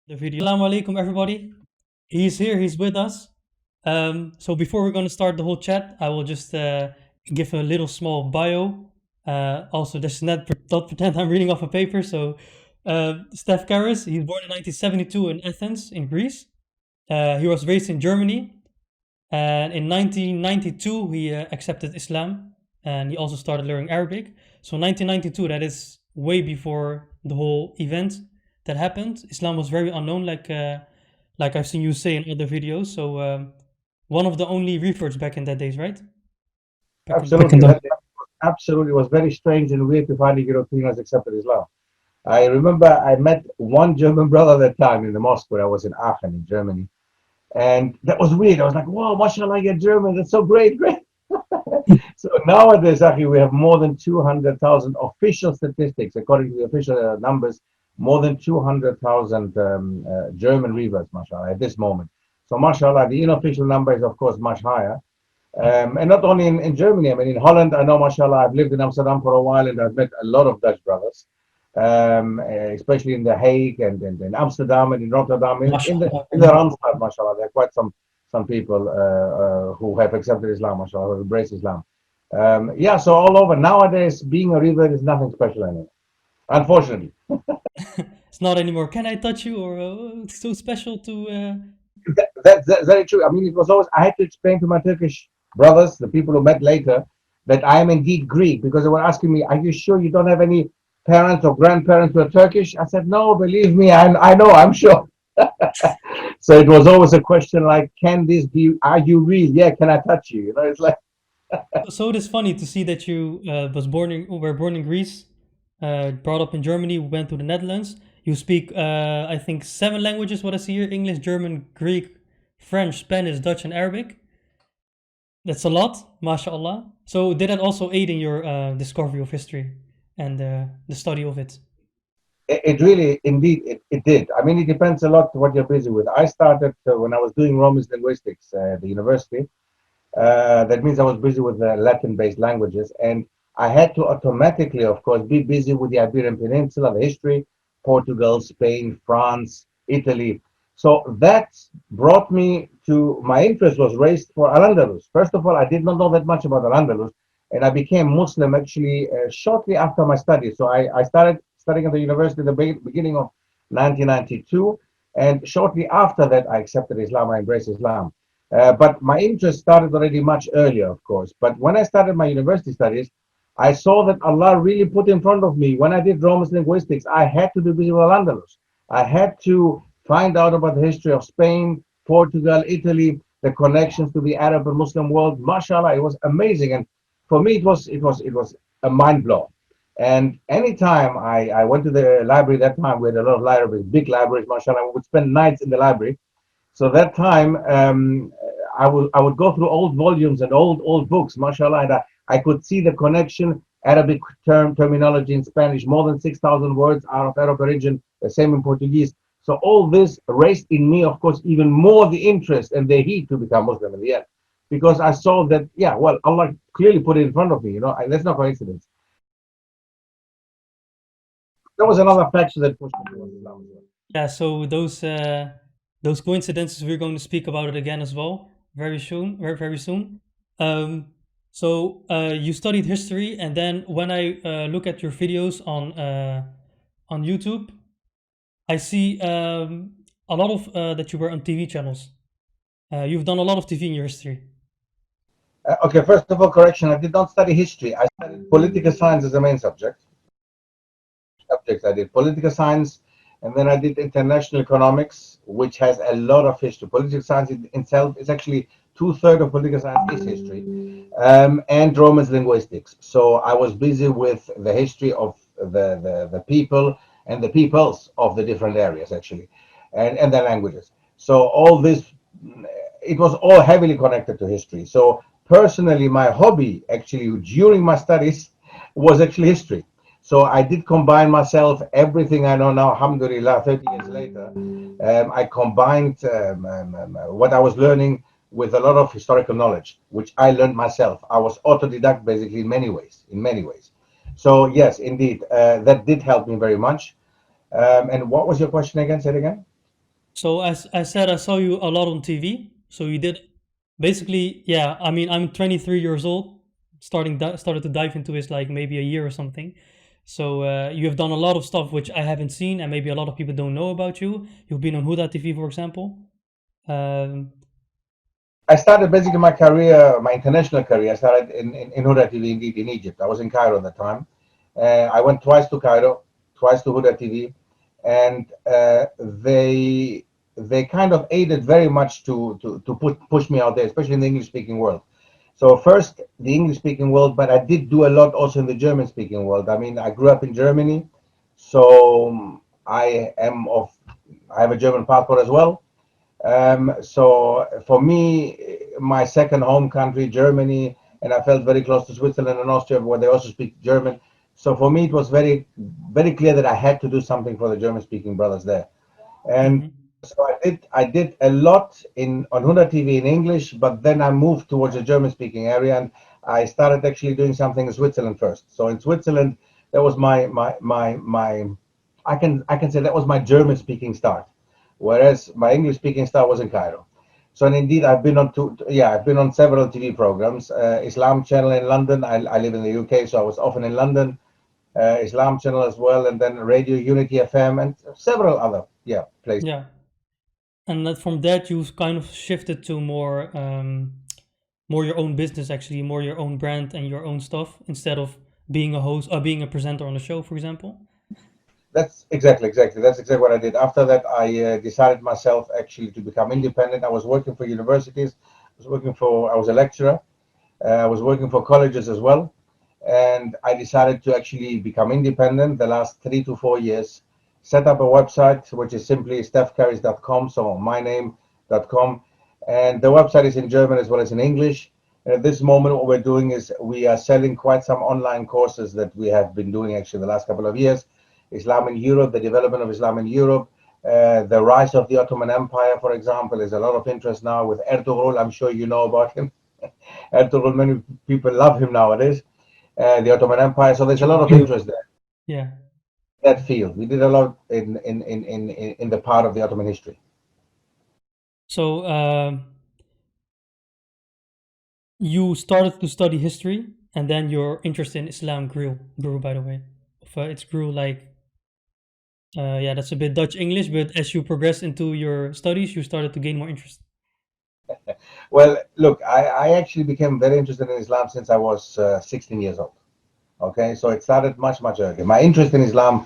The video. Assalamu alaikum, everybody. He's here, he's with us. So before we're going to start the whole chat, I will just give a little small bio. Also, just not pretend I'm reading off a paper. So, Stef Keris, he's born in 1972 in Athens, in Greece. He was raised in Germany, and in 1992 he accepted Islam, and he also started learning Arabic. So 1992, that is way before the whole event that happened. Islam was very unknown, like I've seen you say in other videos. So one of the only refurbs back in that days, right? Back in Absolutely. the That absolutely was very strange and weird to find a Europeans accepted Islam. I remember I met one German brother at that time in the mosque where I was in Aachen in Germany. And that was weird. I was like, whoa, mashallah, you're German. That's so great, great. So nowadays, actually, we have more than 200,000 official statistics, according to the official numbers, more than 200,000 German reverts, mashallah, at this moment. So, mashallah, the unofficial number is, of course, much higher. And not only in Germany, I mean, in Holland, I know, mashallah, I've lived in Amsterdam for a while and I've met a lot of Dutch brothers, especially in The Hague and in Amsterdam and in Rotterdam, mashallah. in the Randstad, mashallah. There are quite some people who have accepted Islam, mashallah, who embrace Islam. Yeah, so all over. Nowadays, being a revert is nothing special anymore, unfortunately. It's not anymore. Can I touch you? Or it's so special to. That's very true. I mean, it was always, I had to explain to my Turkish brothers, the people who met later, that I am indeed Greek because they were asking me, are you sure you don't have any parents or grandparents who are Turkish? I said, no, believe me, I know, I'm sure. So it was always a question like, can this be, are you real? Yeah, can I touch you? You know, it's like, So it is funny to see that you were born in Greece, brought up in Germany, went to the Netherlands. You speak, I think, seven languages. What I see here: English, German, Greek, French, Spanish, Dutch, and Arabic. That's a lot, mashallah. So did that also aid in your discovery of history and the study of it? it really, indeed, it did. I mean, it depends a lot what you're busy with. I started when I was doing Romance linguistics at the university. That means I was busy with the Latin-based languages, and I had to automatically, of course, be busy with the Iberian Peninsula, the history, Portugal, Spain, France, Italy. So that brought me to my interest was raised for Al-Andalus. First of all, I did not know that much about Al-Andalus, and I became Muslim actually shortly after my studies. So I started studying at the university at the beginning of 1992, and shortly after that, I accepted Islam, I embraced Islam. But my interest started already much earlier, of course. But when I started my university studies, I saw that Allah really put in front of me. When I did Romance linguistics, I had to be busy with Al-Andalus. I had to find out about the history of Spain, Portugal, Italy, the connections to the Arab and Muslim world. Mashallah, it was amazing. And for me, it was a mind blow. And anytime I went to the library that time, we had a lot of libraries, big libraries, mashallah. We would spend nights in the library. So that time, I would go through old volumes and old books, mashallah, and I could see the connection, Arabic terminology in Spanish, more than 6,000 words are of Arab origin, the same in Portuguese. So all this raised in me, of course, even more the interest and the heat to become Muslim in the end, because I saw that, yeah, well, Allah clearly put it in front of me, and that's not coincidence. That was another factor that pushed me towards Islam as well. Yeah. So those coincidences, we're going to speak about it again as well very soon. Very soon. Um, so you studied history, and then when I look at your videos on YouTube, I see a lot of that you were on TV channels. You've done a lot of TV in your history. Okay, first of all, correction, I did not study history. I studied political science as a main subject. I did political science, and then I did international economics, which has a lot of history. Political science in itself is actually two-thirds of political science is history, and Romance linguistics. So I was busy with the history of the people and the peoples of the different areas, actually, and their languages. So all this, it was all heavily connected to history. So personally, my hobby, actually, during my studies, was actually history. So I did combine myself, everything I know now, alhamdulillah, 30 years later. I combined what I was learning with a lot of historical knowledge, which I learned myself. I was autodidact basically in many ways, So yes, indeed, that did help me very much. And what was your question again? Say it again. So as I said, I saw you a lot on TV. So you did basically, yeah. I mean, I'm 23 years old. Started to dive into this like maybe a year or something. So you have done a lot of stuff which I haven't seen, and maybe a lot of people don't know about you. You've been on Huda TV, for example. Um, I started basically my career, my international career. I started in Huda TV, indeed, in Egypt. I was in Cairo at the time. I went twice to Cairo, twice to Huda TV, and they kind of aided very much to push me out there, especially in the English speaking world. So first the English speaking world, but I did do a lot also in the German speaking world. I mean, I grew up in Germany, so I have a German passport as well. So for me, my second home country, Germany, and I felt very close to Switzerland and Austria, where they also speak German. So for me, it was very clear that I had to do something for the German-speaking brothers there. And mhm. so I did a lot in on Huda TV in English, but then I moved towards the German-speaking area, and I started actually doing something in Switzerland first. So in Switzerland, that was my I can say that was my German-speaking start, whereas my English-speaking start was in Cairo. So and indeed, I've been on several TV programs. Islam Channel in London. I live in the UK, so I was often in London. Islam Channel as well, and then Radio Unity FM and several other places. Yeah, and that from that you've kind of shifted to more your own business, actually, more your own brand and your own stuff instead of being a host or being a presenter on a show, for example. That's exactly. That's exactly what I did. After that, I decided myself actually to become independent. I was working for universities. I was a lecturer. I was working for colleges as well. And I decided to actually become independent the last 3 to 4 years. Set up a website, which is simply stefkeris.com, so myname.com. And the website is in German as well as in English. And at this moment, what we're doing is we are selling quite some online courses that we have been doing actually the last couple of years. Islam in Europe, the development of Islam in Europe, the rise of the Ottoman Empire, for example, is a lot of interest now with Ertugrul. I'm sure you know about him. Ertugrul, many people love him nowadays. The Ottoman Empire. So there's a lot of interest there. Yeah. That field, we did a lot in the part of the Ottoman history. So you started to study history, and then your interest in Islam grew. By the way, it grew like yeah, that's a bit Dutch English, but as you progressed into your studies, you started to gain more interest. Well, look, I actually became very interested in Islam since I was 16 years old. Okay, so it started much earlier. My interest in Islam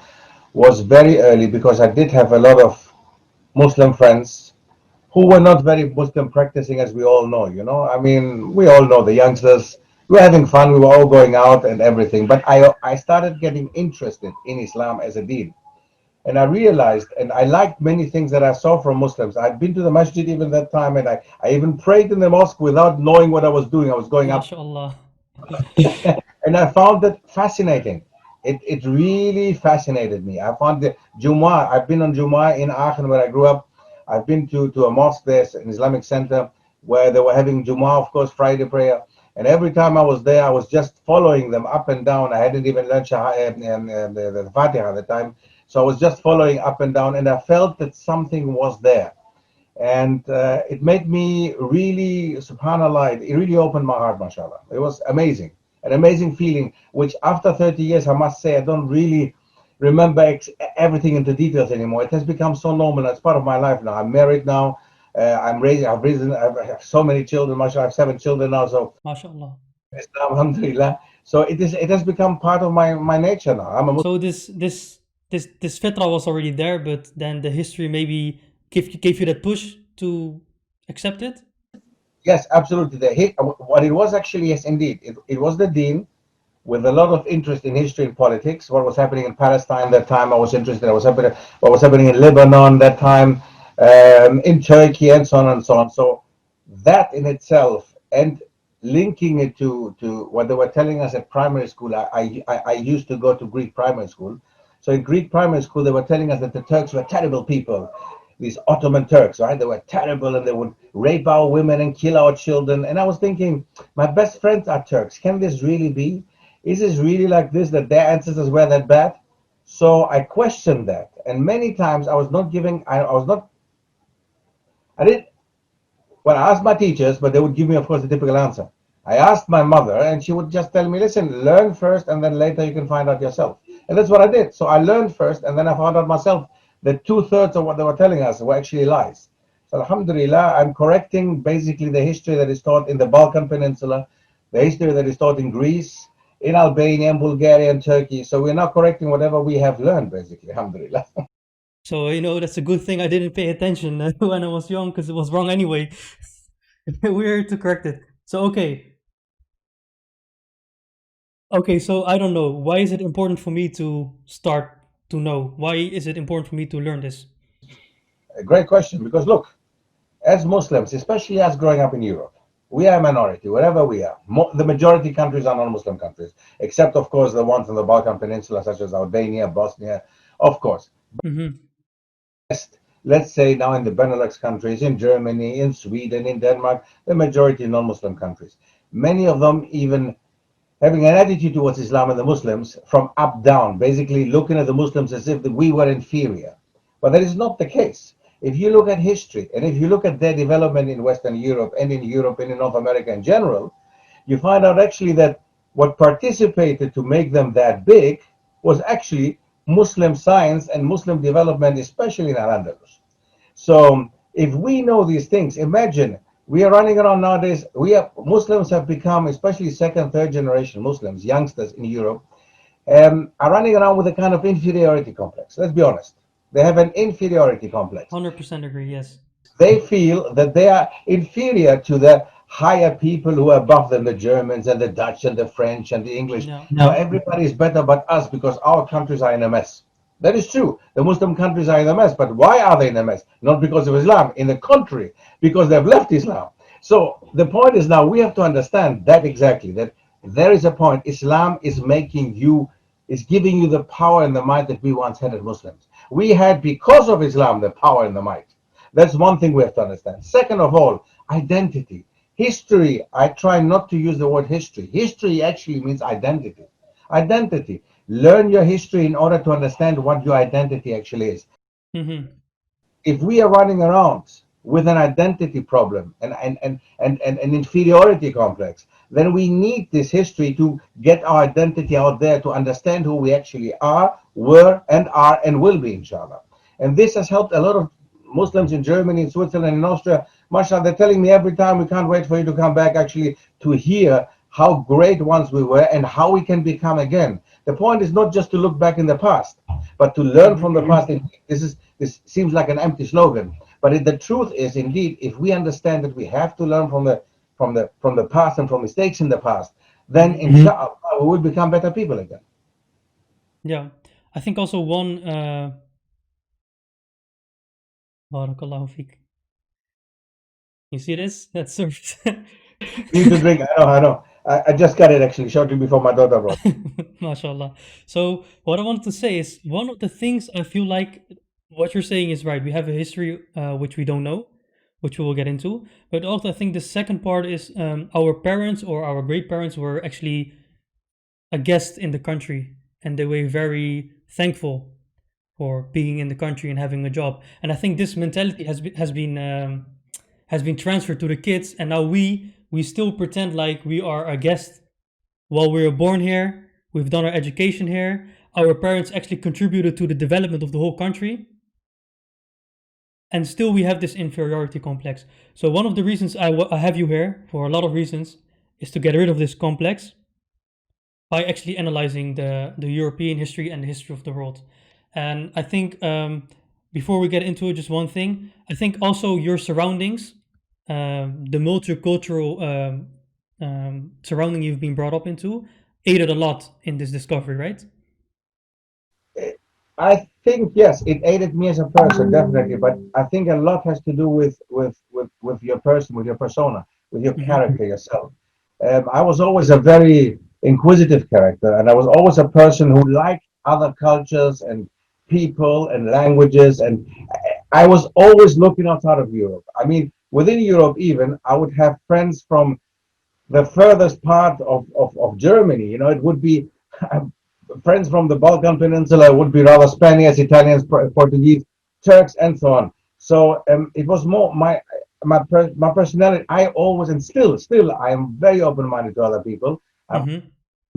was very early because I did have a lot of Muslim friends who were not very Muslim practicing, as we all know. I mean, we all know the youngsters. We were having fun. We were all going out and everything. But I started getting interested in Islam as a deen. And I realized, and I liked many things that I saw from Muslims. I'd been to the masjid even that time, and I even prayed in the mosque without knowing what I was doing. I was going up, MashaAllah. and I found it fascinating. It really fascinated me. I found the Jumu'ah. I've been on Jumu'ah in Aachen, where I grew up. I've been to a mosque there, an Islamic center, where they were having Jumu'ah, of course, Friday prayer. And every time I was there, I was just following them up and down. I hadn't even learned the Fatiha at the time. So I was just following up and down, and I felt that something was there. And it made me really, subhanAllah, it really opened my heart, mashallah. It was amazing, an amazing feeling, which after 30 years, I must say, I don't really remember everything into details anymore. It has become so normal. It's part of my life now. I'm married now. I have so many children, mashallah. I have 7 children now, so MashaAllah. alhamdulillah. So it has become part of my nature now. I'm a Muslim. So this fitra was already there, but then the history maybe gave you that push to accept it. Yes, absolutely. What it was actually, yes, indeed. It was the dean with a lot of interest in history and politics. What was happening in Palestine that time, I was interested. What was happening in Lebanon that time, in Turkey, and so on and so on. So that in itself, and linking it to what they were telling us at primary school. I used to go to Greek primary school. So in Greek primary school, they were telling us that the Turks were terrible people, these Ottoman Turks, right? They were terrible, and they would rape our women and kill our children. And I was thinking, my best friends are Turks. Can this really be? Is this really like this, that their ancestors were that bad? So I questioned that, and many times I was not I didn't. Well, I asked my teachers, but they would give me, of course, the typical answer. I asked my mother, and she would just tell me, listen, learn first, and then later you can find out yourself. And that's what I did. So I learned first, and then I found out myself that two-thirds of what they were telling us were actually lies. So Alhamdulillah, I'm correcting basically the history that is taught in the Balkan Peninsula, the history that is taught in Greece, in Albania, and Bulgaria, and Turkey. So we're now correcting whatever we have learned, basically, Alhamdulillah. So, that's a good thing I didn't pay attention when I was young because it was wrong anyway. We're here to correct it. So, okay. Okay, so I don't know. Why is it important for me to start to know? Why is it important for me to learn this? A great question, because look, as Muslims, especially as growing up in Europe, we are a minority wherever we are. The majority countries are non-Muslim countries, except of course the ones on the Balkan Peninsula, such as Albania, Bosnia, of course. Mm-hmm. Let's say now in the Benelux countries, in Germany, in Sweden, in Denmark, the majority non-Muslim countries. Many of them even having an attitude towards Islam and the Muslims from up down, basically looking at the Muslims as if we were inferior. But that is not the case. If you look at history and if you look at their development in Western Europe and in North America in general, you find out actually that what participated to make them that big was actually Muslim science and Muslim development, especially in Al-Andalus. So if we know these things, imagine we are running around nowadays. Muslims have become, especially second, third generation Muslims, youngsters in Europe, are running around with a kind of inferiority complex. Let's be honest. They have an inferiority complex. 100% agree, yes. They feel that they are inferior to the higher people who are above them, the Germans and the Dutch and the French and the English. No. No, everybody is better but us because our countries are in a mess. That is true. The Muslim countries are in a mess. But why are they in a mess? Not because of Islam. In the contrary, because they've left Islam. So the point is now we have to understand that exactly, that there is a point. Islam is giving you the power and the might that we once had as Muslims. We had, because of Islam, the power and the might. That's one thing we have to understand. Second of all, identity. History, I try not to use the word history. History actually means identity. Identity. Learn your history in order to understand what your identity actually is. Mm-hmm. If we are running around with an identity problem and an inferiority complex, then we need this history to get our identity out there, to understand who we actually are, were, and will be, inshallah. And this has helped a lot of Muslims in Germany, in Switzerland, in Austria. Mashallah, they're telling me every time, we can't wait for you to come back actually to hear how great once we were and how we can become again. The point is not just to look back in the past, but to learn from the past. This seems like an empty slogan, but the truth is, indeed, if we understand that we have to learn from the past and from mistakes in the past, then inshallah we will become better people again. Yeah, I think also one. Barakallahu feek. You see this? That's service. Need to drink. I know. I just got it actually shortly before my daughter brought. MashaAllah. So what I wanted to say is one of the things I feel like what you're saying is right. We have a history which we don't know, which we will get into. But also I think the second part is our parents or our great parents were actually a guest in the country and they were very thankful for being in the country and having a job. And I think this mentality has been transferred to the kids, and now we still pretend like we are a guest while we were born here. We've done our education here. Our parents actually contributed to the development of the whole country, and still we have this inferiority complex. So one of the reasons I have you here, for a lot of reasons, is to get rid of this complex by actually analyzing the European history and the history of the world. And I think before we get into it, just one thing. I think also your surroundings, the multicultural surrounding you've been brought up into, aided a lot in this discovery, right? I think yes, it aided me as a person, definitely. But I think a lot has to do with your person, with your persona, with your character, yourself. I was always a very inquisitive character, and I was always a person who liked other cultures and people and languages, and I was always looking outside of Europe. I mean, within Europe, even I would have friends from the furthest part of Germany. You know, it would be friends from the Balkan Peninsula, would be rather Spaniards, Italians, Portuguese, Turks, and so on. So it was more my personality. I always and still I am very open-minded to other people. I'm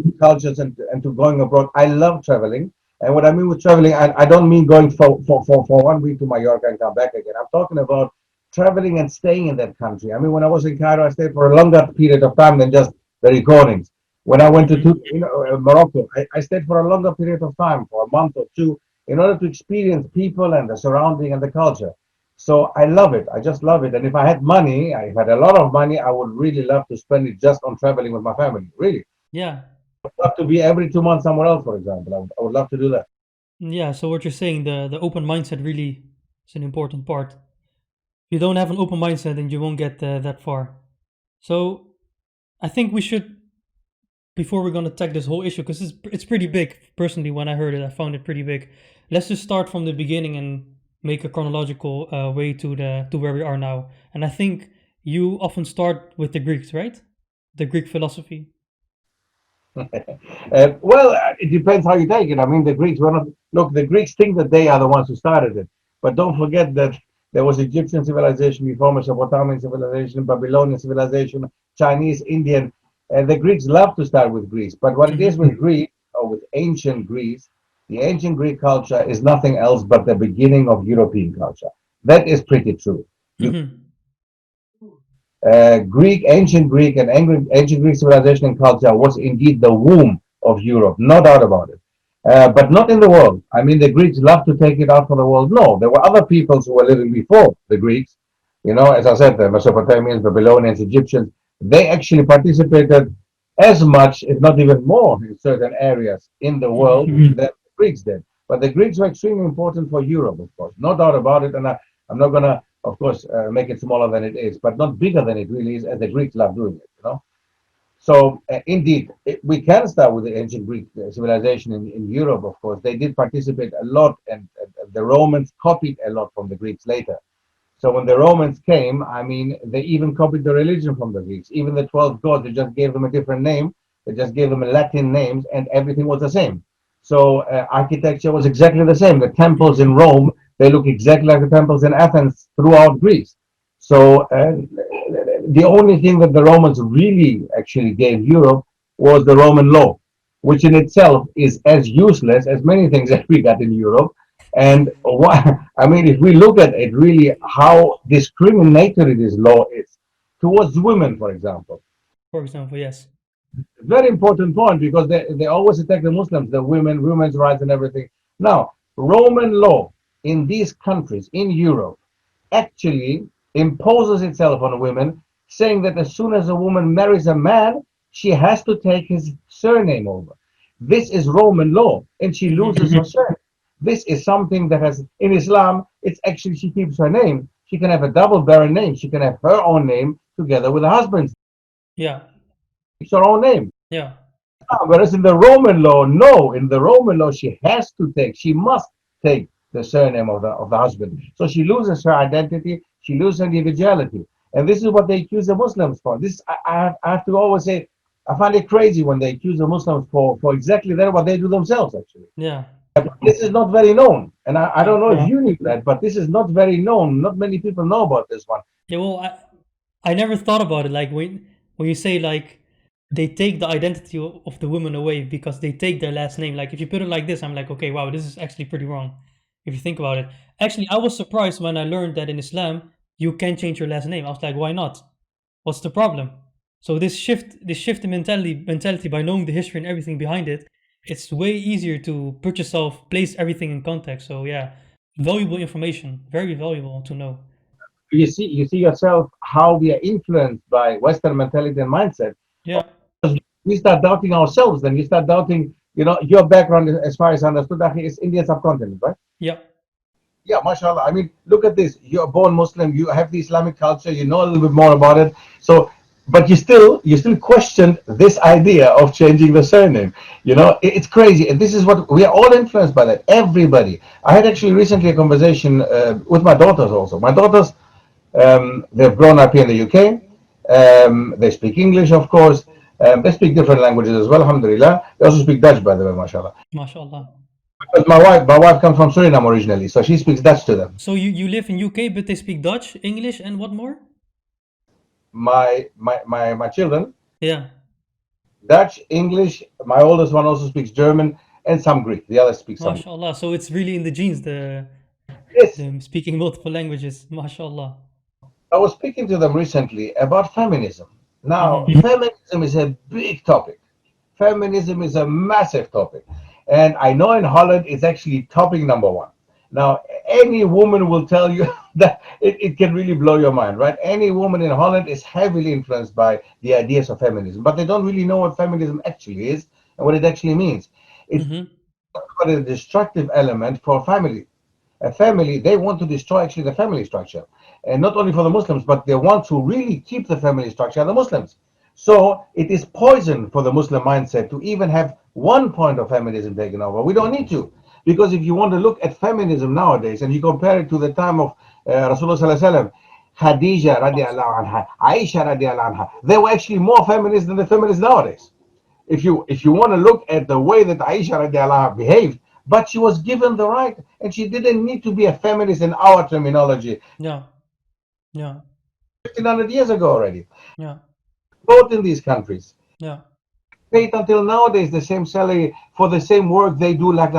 Mm-hmm. cultures and to going abroad. I love traveling. And what I mean with traveling, I don't mean going for 1 week to Mallorca and come back again. I'm talking about traveling and staying in that country. I mean, when I was in Cairo, I stayed for a longer period of time than just the recordings. When I went to Mm-hmm. Morocco, I stayed for a longer period of time, for a month or two, in order to experience people and the surrounding and the culture. So I love it. I just love it. And if I had money, if I had a lot of money, I would really love to spend it just on traveling with my family. Really Yeah. love to be every 2 months somewhere else, for example. I would love to do that. Yeah. So what you're saying, the open mindset really is an important part. If you don't have an open mindset, then you won't get that far. So I think we should, before we're gonna tackle this whole issue, because it's pretty big. Personally, when I heard it, I found it pretty big. Let's just start from the beginning and make a chronological way to where we are now. And I think you often start with the Greeks, right? The Greek philosophy. It depends how you take it. I mean, the Greeks were not, look, the Greeks think that they are the ones who started it. But don't forget that there was Egyptian civilization before, Mesopotamian civilization, Babylonian civilization, Chinese, Indian. And the Greeks love to start with Greece. But what it is Mm-hmm. with Greece, or with ancient Greece, the ancient Greek culture is nothing else but the beginning of European culture. That is pretty true. You Mm-hmm. Ancient Greek and ancient Greek civilization and culture was indeed the womb of Europe, no doubt about it. But not in the world. I mean, the Greeks love to take it out for the world. No, there were other peoples who were living before the Greeks. You know, as I said, the Mesopotamians, Babylonians, Egyptians, they actually participated as much, if not even more, in certain areas in the world Mm-hmm. that the Greeks did. But the Greeks were extremely important for Europe, of course, no doubt about it. And I'm not going to, of course, make it smaller than it is, but not bigger than it really is, as the Greeks love doing it. You know. So indeed, we can start with the ancient Greek civilization in Europe. Of course, they did participate a lot, and the Romans copied a lot from the Greeks later. So when the Romans came, I mean, they even copied the religion from the Greeks. Even the 12 gods, they just gave them a different name. They just gave them Latin names, and everything was the same. So architecture was exactly the same. The temples in Rome, they look exactly like the temples in Athens throughout Greece. So the only thing that the Romans really actually gave Europe was the Roman law, which in itself is as useless as many things that we got in Europe. And I mean, if we look at it, really, how discriminatory this law is towards women, for example. For example, yes. Very important point because they always attack the Muslims, the women's rights and everything. Now, Roman law in these countries in Europe actually imposes itself on women, saying that as soon as a woman marries a man, she has to take his surname over. This is Roman law, and she Mm-hmm. loses her surname. This is something that has in Islam. It's actually she keeps her name. She can have a double barren name. She can have her own name together with her husband's. Yeah. She keeps her own name. Yeah. Whereas in the Roman law, no, in the Roman law, she must take the surname of the husband. So she loses her identity, she loses her individuality. And this is what they accuse the Muslims for. I have to always say, I find it crazy when they accuse the Muslims for exactly that, what they do themselves, actually. Yeah. This is not very known. And I Yeah. don't know if you knew that, but this is not very known. Not many people know about this one. Yeah. Well, I never thought about it. Like when you say like they take the identity of the woman away because they take their last name. Like if you put it like this, I'm like, okay, wow, this is actually pretty wrong. If you think about it. Actually, I was surprised when I learned that in Islam you can change your last name. I was like, why not? What's the problem? So this shift in mentality by knowing the history and everything behind it, it's way easier to put yourself, place everything in context. So yeah, valuable information, very valuable to know. You see yourself how we are influenced by Western mentality and mindset. Yeah. We start doubting ourselves, then you start doubting, your background, as far as I understood, Akhi, is Indian subcontinent, right? Yeah. Yeah, mashallah. I mean, look at this. You're born Muslim, you have the Islamic culture, you know a little bit more about it. So, but you still question this idea of changing the surname. It's crazy. And this is what we are all influenced by that. Everybody. I had actually recently a conversation with my daughters also. My daughters, they've grown up here in the UK. They speak English, of course. They speak different languages as well, alhamdulillah. They also speak Dutch, by the way, mashallah. MashaAllah. Because my wife comes from Suriname originally, so she speaks Dutch to them. So you live in UK, but they speak Dutch, English, and what more? My children, Yeah. Dutch, English. My oldest one also speaks German and some Greek. The others speak some Greek. MashaAllah. So it's really in the genes, Yes, the speaking multiple languages. MashaAllah. I was speaking to them recently about feminism. Now, Mm-hmm. feminism is a big topic. Feminism is a massive topic. And I know in Holland it's actually topic number one. Now, any woman will tell you that it can really blow your mind, right? Any woman in Holland is heavily influenced by the ideas of feminism, but they don't really know what feminism actually is and what it actually means. It's Mm-hmm. a destructive element for family. A family, they want to destroy actually the family structure. And not only for the Muslims, but they want to really keep the family structure of the Muslims. So it is poison for the Muslim mindset to even have one point of feminism taken over. We don't need to. Because if you want to look at feminism nowadays and you compare it to the time of Rasulullah Sallallahu Alaihi Wasallam, Khadija radiallahu anha, Aisha radiallahu anha, they were actually more feminists than the feminists nowadays. If you want to look at the way that Aisha radiallahu anha behaved, but she was given the right and she didn't need to be a feminist in our terminology Yeah. Yeah. 1500 years ago already. Yeah. Both in these countries Yeah. paid until nowadays the same salary for the same work they do like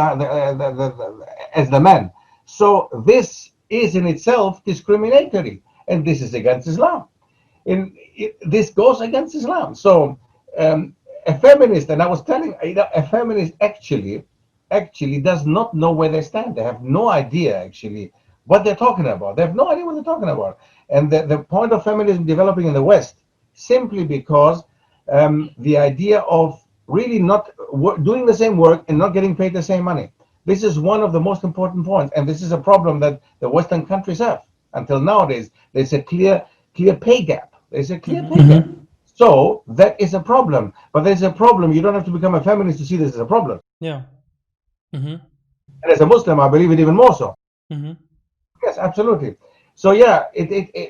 as the men. So this is in itself discriminatory, and this is against Islam. This goes against Islam. So a feminist, and I was telling a feminist actually does not know where they stand. They have no idea actually what they're talking about. They have no idea what they're talking about. And the point of feminism developing in the West simply because the idea of really not doing the same work and not getting paid the same money. This is one of the most important points, and this is a problem that the Western countries have. Until nowadays, there's a clear pay gap. There's a clear pay gap. So that is a problem. But there's a problem. You don't have to become a feminist to see this as a problem. Yeah. Mm-hmm. And as a Muslim, I believe it even more so. Mm-hmm. Yes, absolutely. So yeah,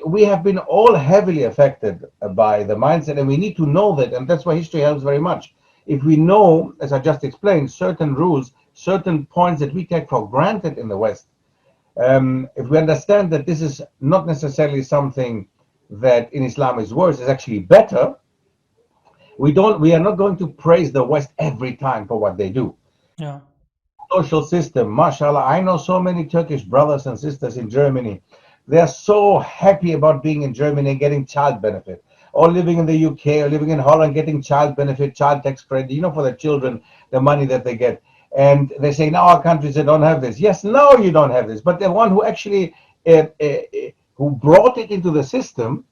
we have been all heavily affected by the mindset, and we need to know that, and that's why history helps very much. If we know, as I just explained, certain rules, certain points that we take for granted in the West, if we understand that this is not necessarily something that in Islam is worse, is actually better, we are not going to praise the West every time for what they do. Yeah. Social system, mashallah, I know so many Turkish brothers and sisters in Germany. They're so happy about being in Germany and getting child benefit, or living in the UK or living in Holland, getting child benefit, child tax credit, for the children, the money that they get. And they say, now our countries, they don't have this. Yes, no, you don't have this. But the one who actually, who brought it into the system,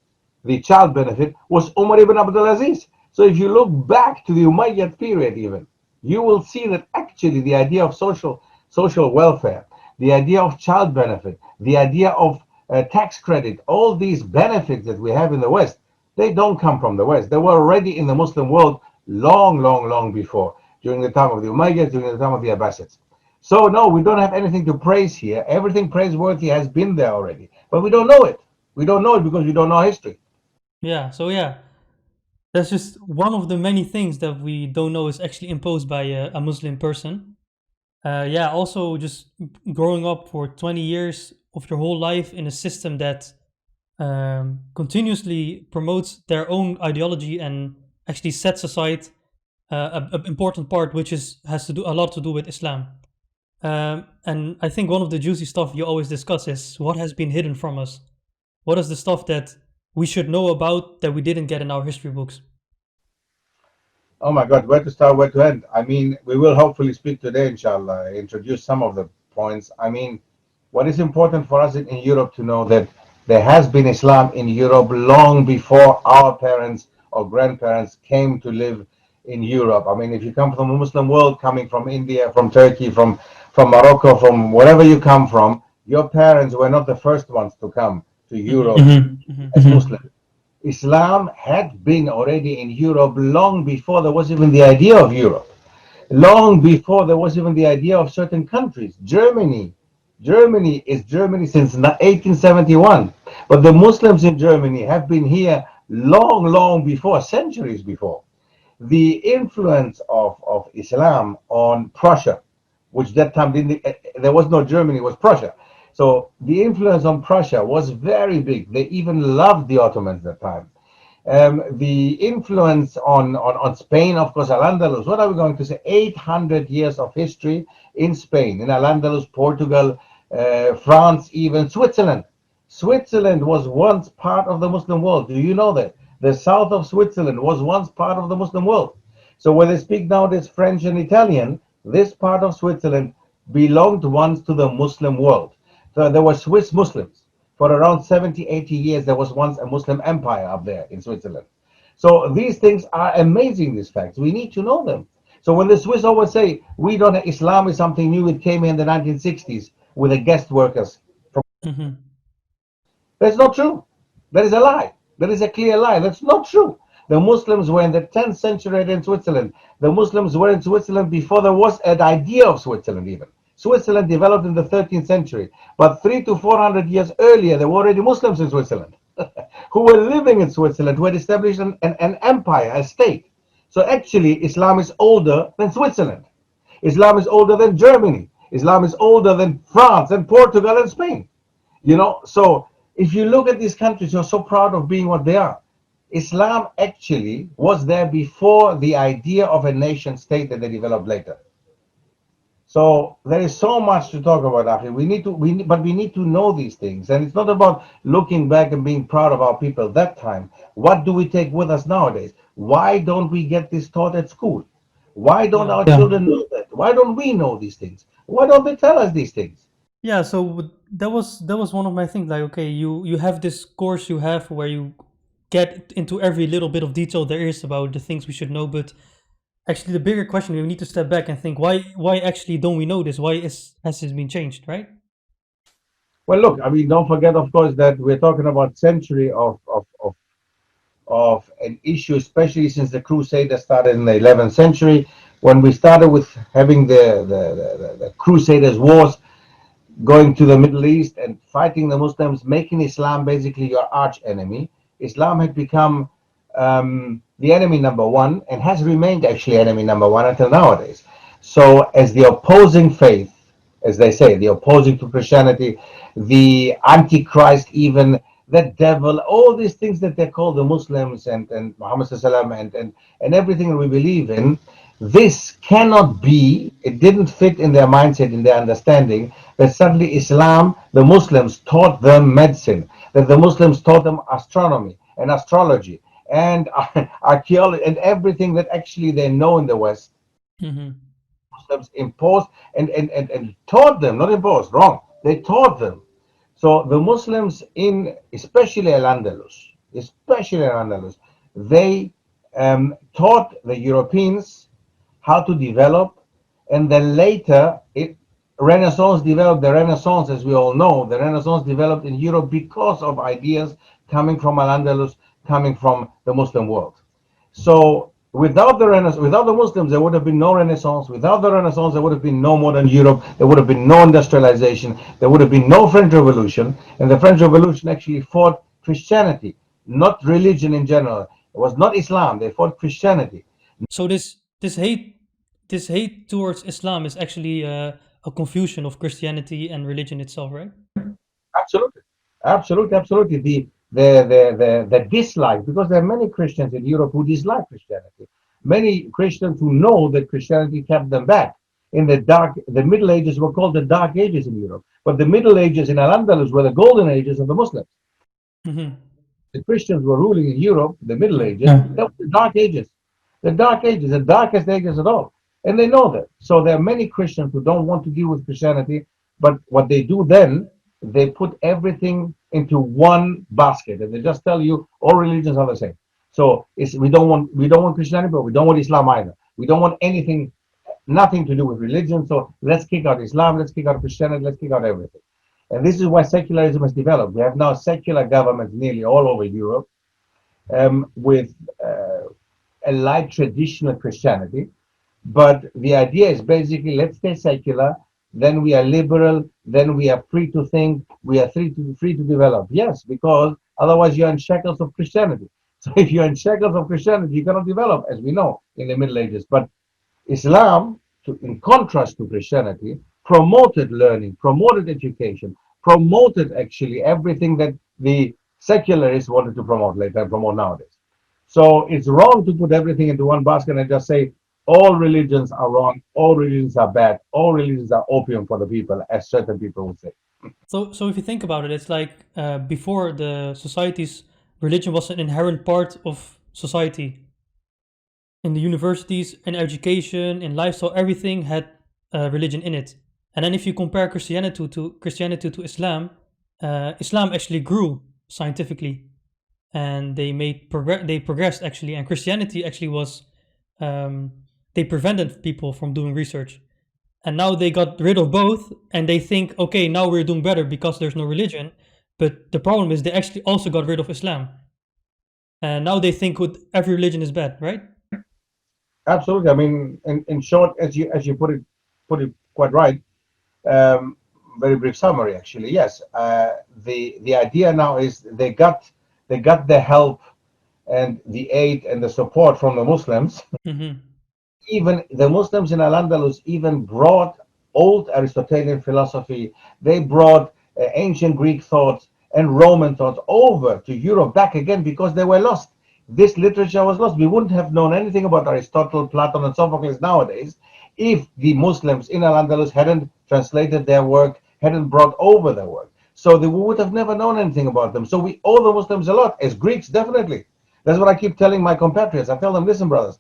the child benefit, was Umar ibn Abdul Aziz. So if you look back to the Umayyad period even, you will see that actually the idea of social welfare, the idea of child benefit, the idea of tax credit, all these benefits that we have in the West, they don't come from the West. They were already in the Muslim world long before, during the time of the Umayyads, during the time of the Abbasids. So no, we don't have anything to praise here. Everything praiseworthy has been there already, but we don't know it. We don't know it because we don't know history. Yeah. So yeah, that's just one of the many things that we don't know is actually imposed by a Muslim person. Yeah. Also, just growing up for 20 years of your whole life in a system that continuously promotes their own ideology and actually sets aside an important part, which has to do a lot to do with Islam. And I think one of the juicy stuff you always discuss is what has been hidden from us. What is the stuff that we should know about that we didn't get in our history books? Oh my God, where to start, where to end? I mean, we will hopefully speak today, inshallah, introduce some of the points. I mean, what is important for us in Europe to know that there has been Islam in Europe long before our parents or grandparents came to live in Europe. I mean, if you come from the Muslim world, coming from India, from Turkey, from Morocco, from wherever you come from, your parents were not the first ones to come to Europe as Muslims. Islam had been already in Europe long before there was even the idea of Europe, long before there was even the idea of certain countries. Germany is Germany since 1871, but the Muslims in Germany have been here long before, centuries before. The influence of Islam on Prussia, which that time didn't, there was no Germany, it was Prussia. So the influence on Prussia was very big. They even loved the Ottomans at that time. The influence on Spain, of course, Al-Andalus, what are we going to say? 800 years of history in Spain, in Al-Andalus, Portugal, France, even Switzerland. Switzerland was once part of the Muslim world. Do you know that? The south of Switzerland was once part of the Muslim world. So when they speak nowadays French and Italian, this part of Switzerland belonged once to the Muslim world. So there were Swiss Muslims. For around 70, 80 years, there was once a Muslim empire up there in Switzerland. So these things are amazing, these facts. We need to know them. So when the Swiss always say, we don't, Islam is something new, it came in the 1960s with the guest workers. Mm-hmm. That's not true. That is a lie. That is a clear lie. That's not true. The Muslims were in the 10th century in Switzerland. The Muslims were in Switzerland before there was an idea of Switzerland even. Switzerland developed in the 13th century, but 300 to 400 years earlier, there were already Muslims in Switzerland who were living in Switzerland, who had established an empire, a state. So actually, Islam is older than Switzerland. Islam is older than Germany. Islam is older than France and Portugal and Spain. You know, so if you look at these countries, you're so proud of being what they are. Islam actually was there before the idea of a nation state that they developed later. So there is so much to talk about, Akhi. But we need to know these things. And it's not about looking back and being proud of our people that time. What do we take with us nowadays? Why don't we get this taught at school? Why don't our children know that? Why don't we know these things? Why don't they tell us these things? Yeah, so that was one of my things. Like, okay, you have this course you have where you get into every little bit of detail there is about the things we should know, but actually the bigger question, we need to step back and think, why actually don't we know this? Why has this been changed, right? Well, look, I mean, don't forget, of course, that we're talking about century of an issue, especially since the Crusaders started in the 11th century. When we started with having the Crusaders' wars, going to the Middle East and fighting the Muslims, making Islam basically your arch enemy. Islam had become the enemy number one and has remained actually enemy number one until nowadays. So, as the opposing faith, as they say, the opposing to Christianity, the Antichrist, even the devil, all these things that they call the Muslims and Muhammad Sallam and everything that we believe in, this cannot be, it didn't fit in their mindset, in their understanding, that suddenly Islam, the Muslims taught them medicine, that the Muslims taught them astronomy and astrology and archaeology and everything that actually they know in the West. Mm-hmm. Muslims imposed and taught them, not imposed, wrong. They taught them. So the Muslims in, especially Al-Andalus, they taught the Europeans how to develop, and then later Renaissance developed. The Renaissance, as we all know, the Renaissance developed in Europe because of ideas coming from Al-Andalus, coming from the Muslim world. So without the Muslims, there would have been no Renaissance. Without the Renaissance, there would have been no modern Europe. There would have been no industrialization. There would have been no French Revolution. And the French Revolution actually fought Christianity, not religion in general. It was not Islam. They fought Christianity. So this hate towards Islam is actually a confusion of Christianity and religion itself, right? Absolutely, absolutely. The dislike, because there are many Christians in Europe who dislike Christianity. Many Christians who know that Christianity kept them back. The Middle Ages were called the Dark Ages in Europe, but the Middle Ages in Al-Andalus were the golden ages of the Muslims. Mm-hmm. The Christians were ruling in Europe, the Middle Ages. Yeah. That was the Dark Ages. The Dark Ages, the darkest ages at all. And they know that. So there are many Christians who don't want to deal with Christianity, but what they do then, they put everything into one basket and they just tell you all religions are the same. So we don't want Christianity, but we don't want Islam either. We don't want nothing to do with religion. So let's kick out Islam, let's kick out Christianity, let's kick out everything. And this is why secularism has developed. We have now secular governments nearly all over Europe with a light traditional Christianity. But the idea is basically, let's stay secular, then we are liberal, then we are free to think, we are free to develop. Yes, because otherwise you're in shackles of Christianity. So if you're in shackles of Christianity, you cannot develop, as we know, in the Middle Ages. But Islam in contrast to Christianity, promoted learning, promoted education, promoted actually everything that the secularists wanted to promote later and promote nowadays. So it's wrong to put everything into one basket and just say all religions are wrong, all religions are bad, all religions are opium for the people, as certain people would say. So if you think about it, it's like before the societies, religion was an inherent part of society. In the universities, in education, in lifestyle, everything had religion in it. And then if you compare Christianity to Islam, Islam actually grew scientifically, and they progressed actually. And Christianity actually was they prevented people from doing research. And now they got rid of both, and they think, okay, now we're doing better because there's no religion. But the problem is they actually also got rid of Islam, and now they think with every religion is bad, right? Absolutely. I mean, in short, as you put it quite right. Um, Very brief summary, actually. Yes, the idea now is they got the help and the aid and the support from the Muslims. Mm-hmm. Even the Muslims in Al-Andalus even brought old Aristotelian philosophy. They brought ancient Greek thoughts and Roman thoughts over to Europe back again because they were lost. This literature was lost. We wouldn't have known anything about Aristotle, Plato, and Sophocles nowadays if the Muslims in Al-Andalus hadn't translated their work, hadn't brought over their work. So we would have never known anything about them. So we owe the Muslims a lot, as Greeks, definitely. That's what I keep telling my compatriots. I tell them, listen, brothers,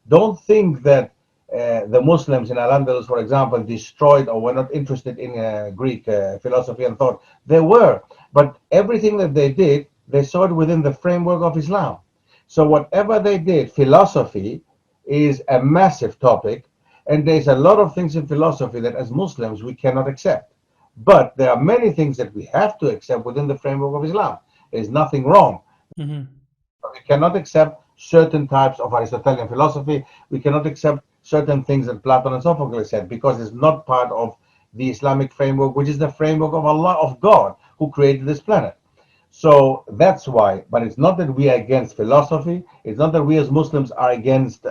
don't think that the Muslims in Al-Andalus, for example, destroyed or were not interested in Greek philosophy and thought. They were, but everything that they did, they saw it within the framework of Islam. So whatever they did, philosophy is a massive topic, and there's a lot of things in philosophy that as Muslims we cannot accept. But there are many things that we have to accept within the framework of Islam. There's nothing wrong. Mm-hmm. We cannot accept certain types of Aristotelian philosophy. We cannot accept certain things that Plato and Sophocles said because it's not part of the Islamic framework, which is the framework of Allah, of God, who created this planet. So that's why. But it's not that we are against philosophy. It's not that we as Muslims are against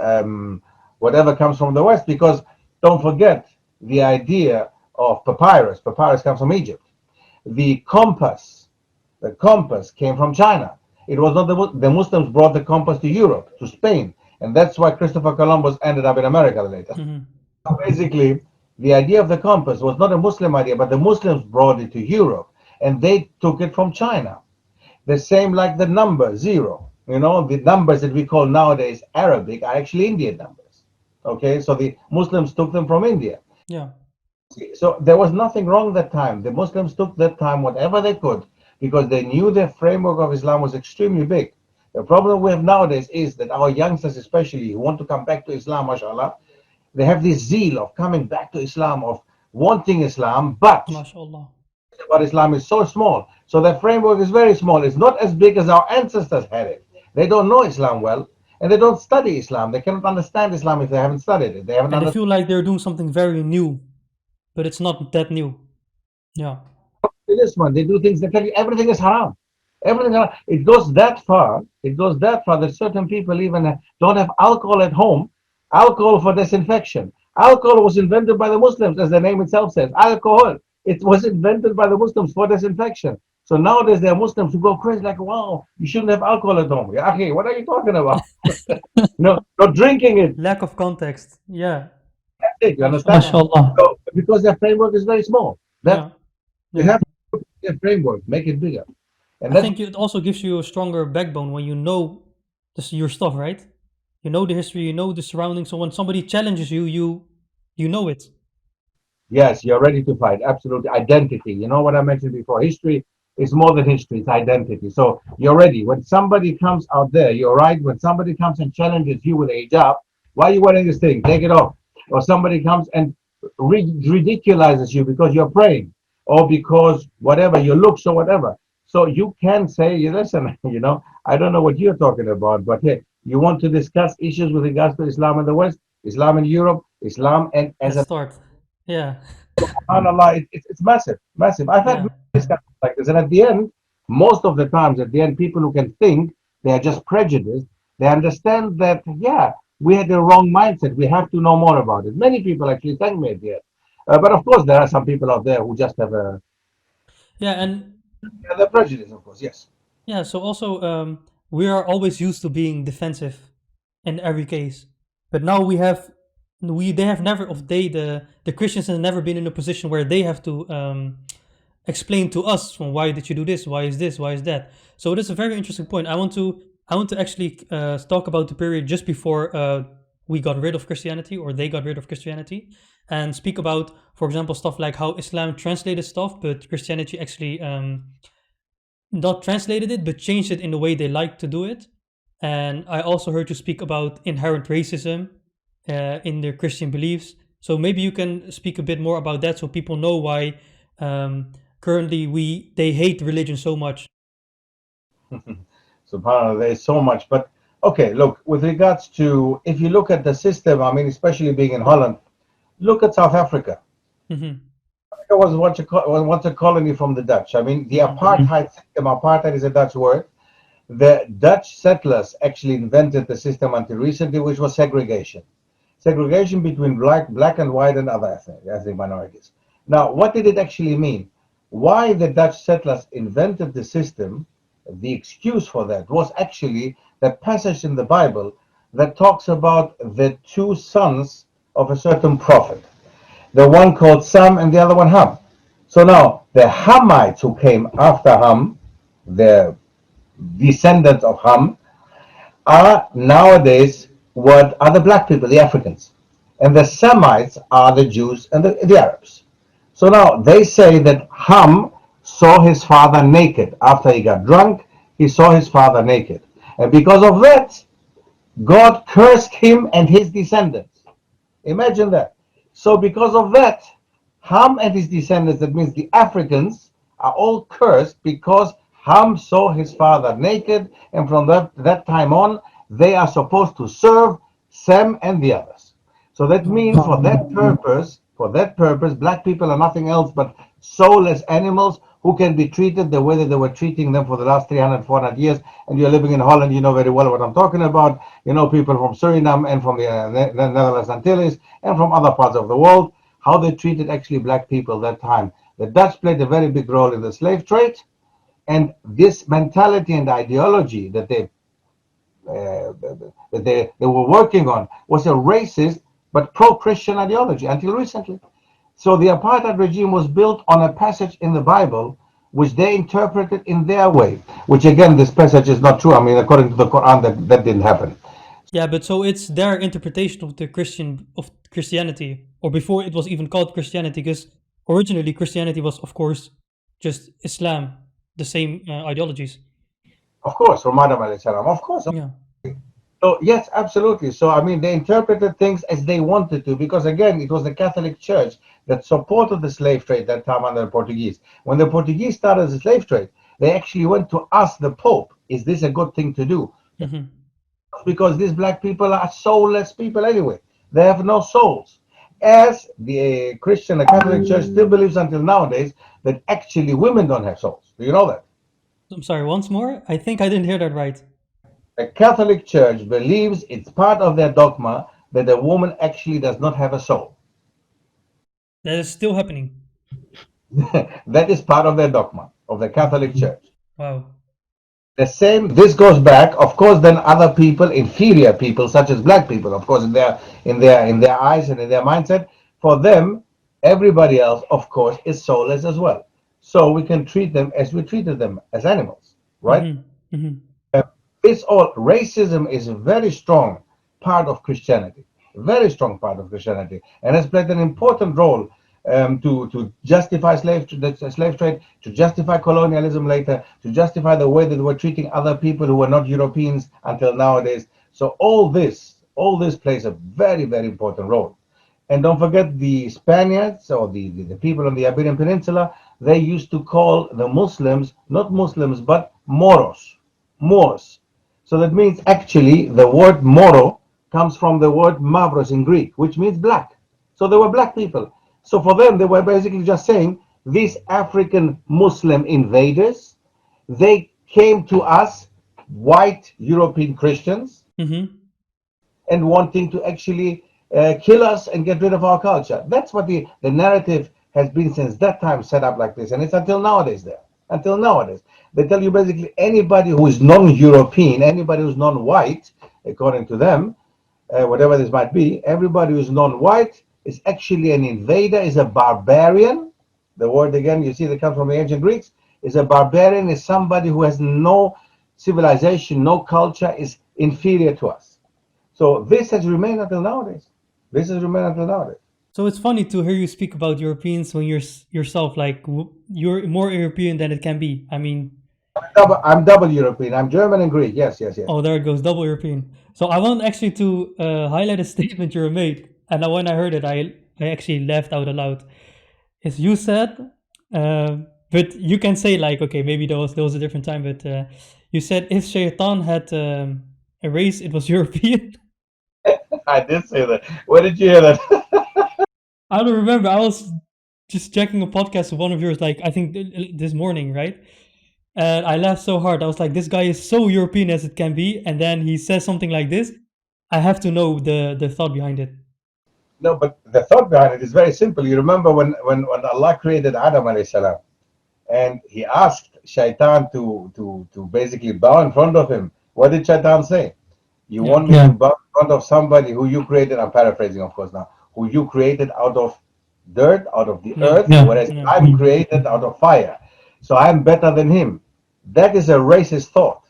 whatever comes from the West, because don't forget the idea of papyrus. Papyrus comes from Egypt. The compass came from China. It was not the Muslims brought the compass to Europe, to Spain, and that's why Christopher Columbus ended up in America later. Mm-hmm. So basically, the idea of the compass was not a Muslim idea, but the Muslims brought it to Europe, and they took it from China. The same like the number zero. The numbers that we call nowadays Arabic are actually Indian numbers. Okay, so the Muslims took them from India. Yeah. So there was nothing wrong that time. The Muslims took that time, whatever they could, because they knew the framework of Islam was extremely big. The problem we have nowadays is that our youngsters, especially, who want to come back to Islam, mashallah, they have this zeal of coming back to Islam, of wanting Islam, but MashaAllah. Islam is so small. So their framework is very small. It's not as big as our ancestors had it. They don't know Islam well, and they don't study Islam. They cannot understand Islam if they haven't studied it. They haven't And they feel like they're doing something very new, but it's not that new. Yeah. this one. They do things, they tell you everything is haram. Everything haram. It goes that far. It goes that far that certain people even don't have alcohol at home. Alcohol for disinfection. Alcohol was invented by the Muslims, as the name itself says. Alcohol. It was invented by the Muslims for disinfection. So nowadays there are Muslims who go crazy, like, wow, you shouldn't have alcohol at home. Yeah, okay, what are you talking about? No, not drinking it. Lack of context. Yeah. That's it, you understand? MashaAllah. So, because their framework is very small. That Yeah. you have to put their framework, make it bigger. And I that's think it also gives you a stronger backbone when you know your stuff, right? You know the history, you know the surroundings. So when somebody challenges you, you know it. yes, you're ready to fight. Absolutely. Identity. You know what I mentioned before? History is more than history, it's identity. So you're ready. When somebody comes out there, you're right. When somebody comes and challenges you with a hijab, why are you wearing this thing? Take it off. Or somebody comes and ridiculizes you because you're praying, or because whatever, your looks or whatever. So you can say, listen, I don't know what you're talking about, but hey, you want to discuss issues with regards to Islam in the West, Islam in Europe, Islam, and as Let's a start. Yeah. subhanallah, it's massive, massive. I've had Yeah. discussions like this, and at the end, most of the times, at the end, people who can think, they are just prejudiced. They understand that, yeah, we had the wrong mindset. We have to know more about it. Many people actually thank me at the end. But of course, there are some people out there who just have Yeah, and the prejudice, of course, yes. yeah, so also we are always used to being defensive in every case, but now we they have never of they the Christians have never been in a position where they have to explain to us from why did you do this, why is that. So that's a very interesting point. I want to actually talk about the period just before we got rid of Christianity, or they got rid of Christianity, and speak about, for example, stuff like how Islam translated stuff, but Christianity actually not translated it, but changed it in the way they like to do it. And I also heard you speak about inherent racism in their Christian beliefs. So maybe you can speak a bit more about that, so people know why currently they hate religion so much. SubhanAllah, there's so much. But okay, look, with regards to, if you look at the system, I mean, especially being in Holland, look at South Africa. Hmm. It was once a colony from the Dutch. I mean, the apartheid system, apartheid is a Dutch word. The Dutch settlers actually invented the system until recently, which was segregation. Segregation between black and white and other ethnic minorities. Now, what did it actually mean? Why the Dutch settlers invented the system, the excuse for that was actually the passage in the Bible that talks about the two sons of a certain prophet, the one called Sam and the other one Ham. So now the Hamites who came after Ham, the descendants of Ham, are nowadays what are the black people, the Africans. And the Semites are the Jews and the Arabs. So now they say that Ham saw his father naked. After he got drunk, he saw his father naked. And because of that, God cursed him and his descendants. Imagine that. So because of that, Ham and his descendants, that means the Africans, are all cursed because Ham saw his father naked, and from that time on, they are supposed to serve Sem and the others. So that means for that purpose, black people are nothing else but soulless animals who can be treated the way that they were treating them for the last 300, 400 years. And you're living in Holland, you know very well what I'm talking about. You know people from Suriname and from the Netherlands Antilles and from other parts of the world, how they treated actually black people that time. The Dutch played a very big role in the slave trade, and this mentality and ideology that they were working on was a racist but pro-Christian ideology until recently. So the apartheid regime was built on a passage in the Bible which they interpreted in their way, which again, this passage is not true. I mean, according to the Quran, that didn't happen. Yeah, but so it's their interpretation of Christianity, or before it was even called Christianity, because originally Christianity was, of course, just Islam, the same ideologies. Of course, from Adam alayhi salam. Of course. Yeah. So yes, absolutely. So I mean, they interpreted things as they wanted to, because again, it was the Catholic Church that supported the slave trade that time under the Portuguese. When the Portuguese started the slave trade, they actually went to ask the Pope, "Is this a good thing to do?" Hmm. Because these black people are soulless people anyway. They have no souls. As the Christian, the Catholic Church still believes until nowadays that actually women don't have souls. Do you know that? I'm sorry, once more? I think I didn't hear that right. The Catholic Church believes it's part of their dogma that a woman actually does not have a soul. That is still happening. That is part of their dogma of the Catholic Church. Wow. The same, this goes back, of course, then other people, inferior people, such as black people, of course, in their eyes and in their mindset, for them, everybody else, of course, is soulless as well. So we can treat them as we treated them, as animals, right? Hmm. Hmm. This all racism is a very strong part of Christianity, very strong part of Christianity, and has played an important role to justify slave trade, to justify colonialism later, to justify the way that they were treating other people who were not Europeans until nowadays. So all this plays a very, very important role. And don't forget the Spaniards, or the people on the Iberian Peninsula, they used to call the Muslims not Muslims but Moros, Moors. So that means actually the word Moro comes from the word Mavros in Greek, which means black. So they were black people. So for them, they were basically just saying these African Muslim invaders, they came to us, white European Christians, Hmm. and wanting to actually kill us and get rid of our culture. That's what the narrative has been since that time set up like this, and it's until nowadays there. Until nowadays, they tell you basically anybody who is non-European, anybody who's non-white, according to them, whatever this might be, everybody who's non-white is actually an invader, is a barbarian. The word again, you see, that comes from the ancient Greeks, is a barbarian, is somebody who has no civilization, no culture, is inferior to us. So this has remained until nowadays. This has remained until nowadays. So it's funny to hear you speak about Europeans when you're yourself like you're more European than it can be. I mean, I'm double European. I'm German and Greek. Yes, yes, yes. oh, there it goes, double European. So I want actually to highlight a statement you made, and when I heard it, I actually laughed out aloud. Is you said, but you can say like, okay, maybe there was a different time, but you said if Shaitan had a race, it was European. I did say that. Where did you hear that? I don't remember. I was just checking a podcast of one of yours, like I think this morning, right? And I laughed so hard. I was like, this guy is so European as it can be. And then he says something like this. I have to know the thought behind it. No, but the thought behind it is very simple. You remember when Allah created Adam alayhi salam, and he asked Shaitan to basically bow in front of him. What did Shaitan say? You Yeah. want me to bow in front of somebody who you created, I'm paraphrasing of course now, who you created out of dirt, out of the earth, whereas I'm created out of fire. So I'm better than him. That is a racist thought.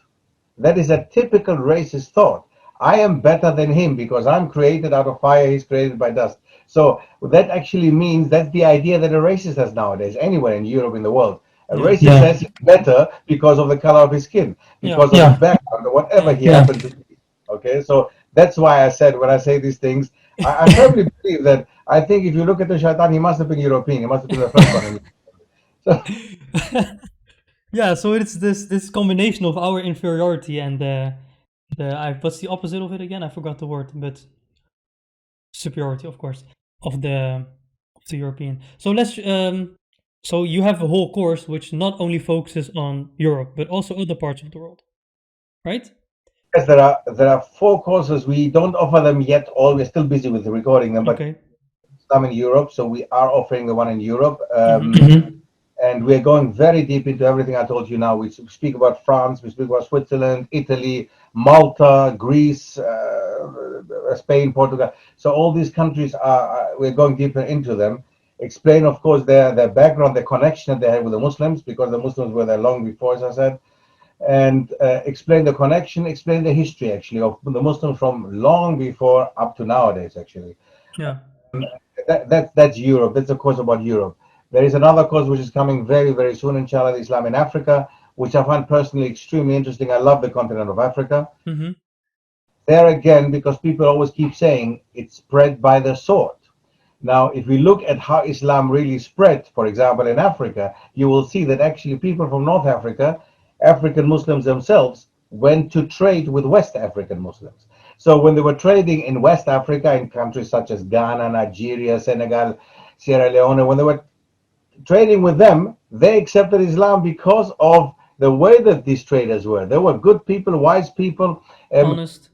That is a typical racist thought. I am better than him because I'm created out of fire, he's created by dust. So that actually means that's the idea that a racist has nowadays, anywhere in Europe, in the world. A racist says he's better because of the color of his skin, because of his background, or whatever he happened to be. Okay, so that's why I said, when I say these things, I firmly believe that I think if you look at the Shaitan, he must have been European. He must have been the first one. So, Yeah, so it's this combination of our inferiority and what's the opposite of it again? I forgot the word, but superiority, of course, of the European. So so you have a whole course which not only focuses on Europe but also other parts of the world, right? yes, there are 4 courses. We don't offer them yet all. We're still busy with recording them, but Okay. some in Europe. So we are offering the one in Europe. Mhm. And we're going very deep into everything I told you now. We speak about France, we speak about Switzerland, Italy, Malta, Greece, Spain, Portugal. So all these countries we're going deeper into them. Explain, of course, their background, their connection that they have with the Muslims, because the Muslims were there long before, as I said, and explain the connection, explain the history actually of the Muslims from long before up to nowadays. Actually, Yeah. that's Europe. That's a course about Europe. There is another course which is coming very, very soon, inshallah, Islam in Africa, which I find personally extremely interesting. I love the continent of Africa. Mm-hmm. There again, because people always keep saying it's spread by the sword. Now, if we look at how Islam really spread, for example, in Africa, you will see that actually people from North Africa, African Muslims themselves, went to trade with West African Muslims. So when they were trading in West Africa, in countries such as Ghana, Nigeria, Senegal, Sierra Leone, when they were trading with them, they accepted Islam because of the way that these traders were. They were good people, wise people, Honest.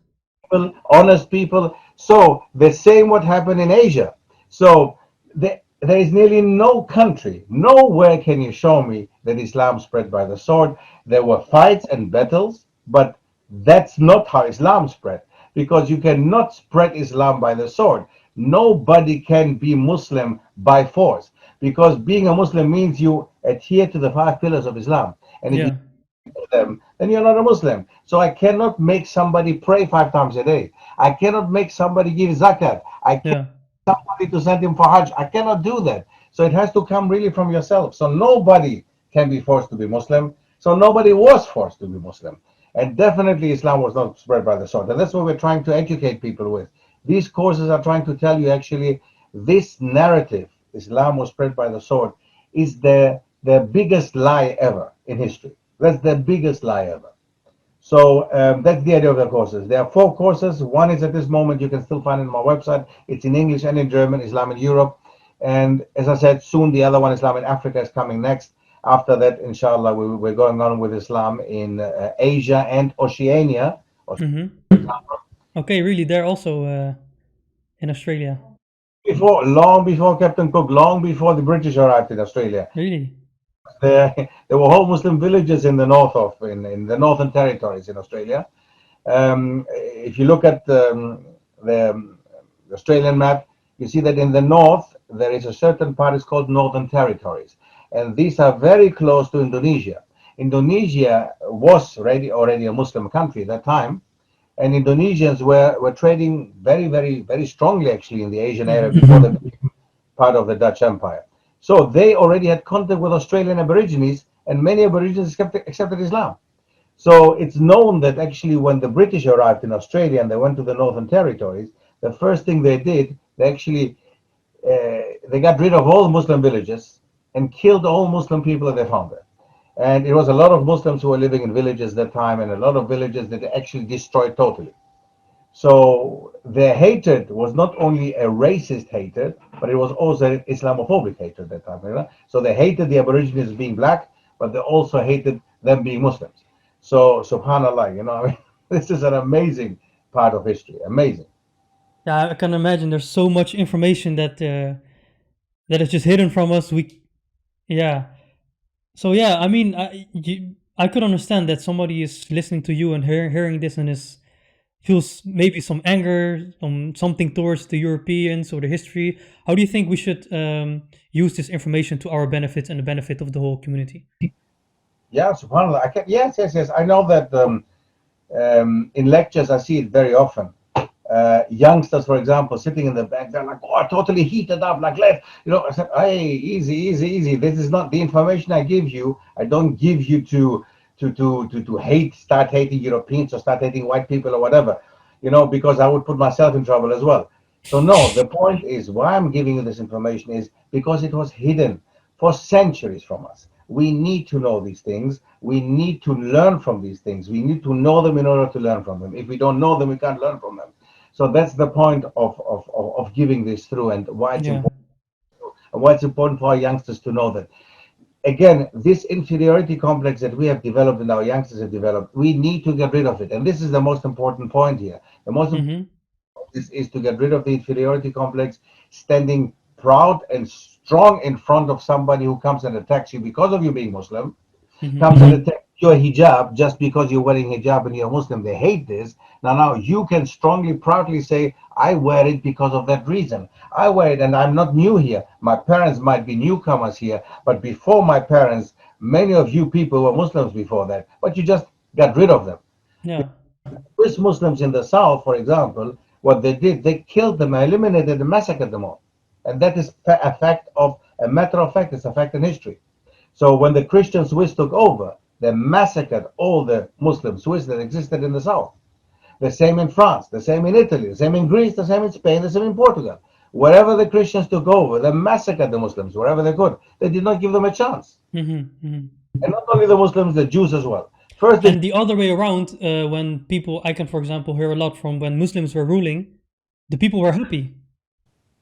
honest people. So the same what happened in Asia. So there is nearly no country, nowhere can you show me that Islam spread by the sword. There were fights and battles, but that's not how Islam spread, because you cannot spread Islam by the sword. Nobody can be Muslim by force, because being a Muslim means you adhere to the 5 pillars of Islam. And if you do them, then you're not a Muslim. So I cannot make somebody pray 5 times a day. I cannot make somebody give zakat. I can't somebody to send him for Hajj. I cannot do that. So it has to come really from yourself. So nobody can be forced to be Muslim. So nobody was forced to be Muslim. And definitely Islam was not spread by the sword. And that's what we're trying to educate people with. These courses are trying to tell you actually this narrative, Islam was spread by the sword, is the biggest lie ever in history. That's the biggest lie ever. So that's the idea of the courses. There are 4 courses. One is at this moment, you can still find it on my website. It's in English and in German, Islam in Europe. And as I said, soon the other one, Islam in Africa, is coming next. After that, inshallah, we're going on with Islam in Asia and Oceania. Mm-hmm. Okay, really, they're also in Australia. Long before Captain Cook, long before the British arrived in Australia. Really? There were whole Muslim villages in the in the Northern Territories in Australia. If you look at the Australian map, you see that in the north there is a certain part is called Northern Territories, and these are very close to Indonesia. Indonesia was already a Muslim country at that time, and Indonesians were trading very strongly actually in the Asian area before they became part of the Dutch Empire. So they already had contact with Australian Aborigines, and many Aborigines accepted Islam. So it's known that actually when the British arrived in Australia and they went to the Northern Territories, the first thing they did, they got rid of all Muslim villages and killed all Muslim people that they found there. And it was a lot of Muslims who were living in villages at that time, and a lot of villages that they actually destroyed totally. So their hatred was not only a racist hatred, but it was also an Islamophobic hatred at that time. You know? So they hated the Aborigines being black, but they also hated them being Muslims. So subhanallah, you know, I mean, this is an amazing part of history. Amazing. Yeah, I can imagine there's so much information that is just hidden from us. Yeah. So yeah, I mean, I could understand that somebody is listening to you and hearing this and is feels maybe some anger, something towards the Europeans or the history. How do you think we should use this information to our benefit and the benefit of the whole community? Yeah, subhanallah. Yes. I know that in lectures I see it very often. Youngsters, for example, sitting in the back, they're like, "Oh, totally heated up, like let you know." I said, "Hey, easy. This is not the information I give you. I don't give you to hate, start hating Europeans or start hating white people or whatever, you know, because I would put myself in trouble as well." So no, the point is why I'm giving you this information is because it was hidden for centuries from us. We need to know these things. We need to learn from these things. We need to know them in order to learn from them. If we don't know them, we can't learn from them. So that's the point of giving this through, and Yeah. why it's important for our youngsters to know that. Again, this inferiority complex that we have developed and our youngsters have developed, we need to get rid of it. And this is the most important point here. The most important Mm-hmm. is to get rid of the inferiority complex, standing proud and strong in front of somebody who comes and attacks you because of you being Muslim, Mm-hmm. comes and attacks your hijab just because you're wearing hijab and you're Muslim. They hate this. Now you can strongly, proudly say, I wear it because of that reason. I wear it and I'm not new here. My parents might be newcomers here, but before my parents, many of you people were Muslims before that, but you just got rid of them. Yeah. Swiss Muslims in the south, for example, what they did, they killed them, eliminated them, massacred them all. And that is a matter of fact, it's a fact in history. So when the Christian Swiss took over, they massacred all the Muslim Swiss that existed in the south. The same in France, the same in Italy, the same in Greece, the same in Spain, the same in Portugal. Wherever the Christians took over, they massacred the Muslims wherever they could. They did not give them a chance. Mm-hmm. Mm-hmm. And not only the Muslims, the Jews as well. First, And the other way around, when people, I can, for example, hear a lot from when Muslims were ruling, the people were happy,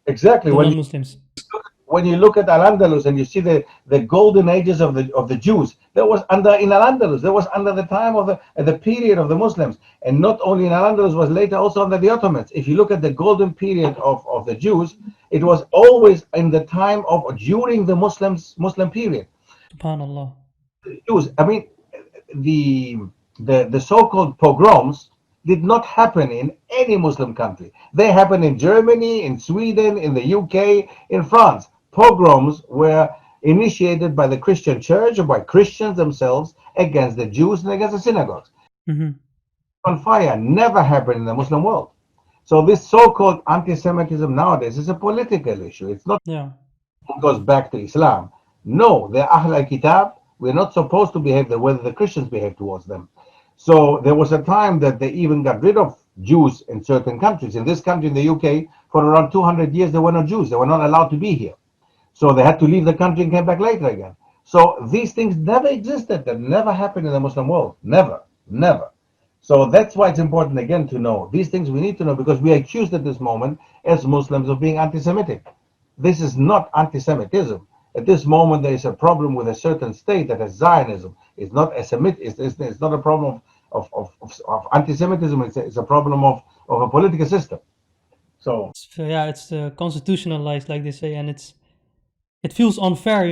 exactly the non-Muslims. when you look at Al-Andalus and you see the golden ages of the Jews, that was in Al-Andalus, that was under the time of the period of the Muslims, and not only in Al-Andalus, was later also under the Ottomans. If you look at the golden period of the Jews, it was always in the time of during the Muslim period. Subhanallah. Jews, I mean, the so-called pogroms did not happen in any Muslim country. They happened in Germany, in Sweden, in the UK, in France. Pogroms were initiated by the Christian church or by Christians themselves against the Jews and against the synagogues. Mm-hmm. On fire never happened in the Muslim world. So this so-called anti-Semitism nowadays is a political issue. It's not Yeah. it goes back to Islam. No, they're Ahl al-Kitab. We're not supposed to behave the way the Christians behave towards them. So there was a time that they even got rid of Jews in certain countries. In this country, in the UK, for around 200 years, there were no Jews. They were not allowed to be here. So they had to leave the country and came back later again. So these things never existed. That never happened in the Muslim world. Never. So that's why it's important, again, to know. These things we need to know because we are accused at this moment as Muslims of being anti-Semitic. This is not anti-Semitism. At this moment, there is a problem with a certain state that has Zionism. It's not a Semit. It's not a problem of anti-Semitism. It's a problem of a political system. So It's constitutionalized, like they say, and it feels unfair.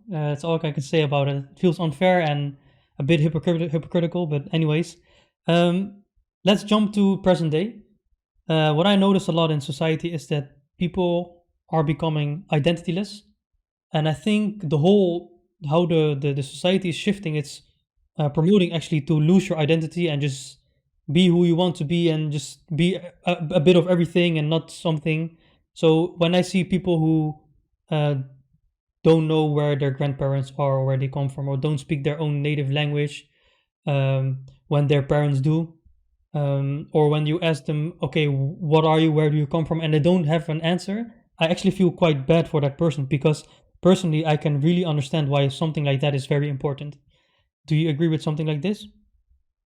That's all I can say about it. It feels unfair and a bit hypocritical. But anyways, let's jump to present day. What I notice a lot in society is that people are becoming identityless, and I think how the society is shifting. It's promoting actually to lose your identity and just be who you want to be and just be a bit of everything and not something. So when I see people who don't know where their grandparents are or where they come from or don't speak their own native language, when their parents do, or when you ask them, okay, what are you, where do you come from, and they don't have an answer, I actually feel quite bad for that person, because personally I can really understand why something like that is very important. Do you agree with something like this?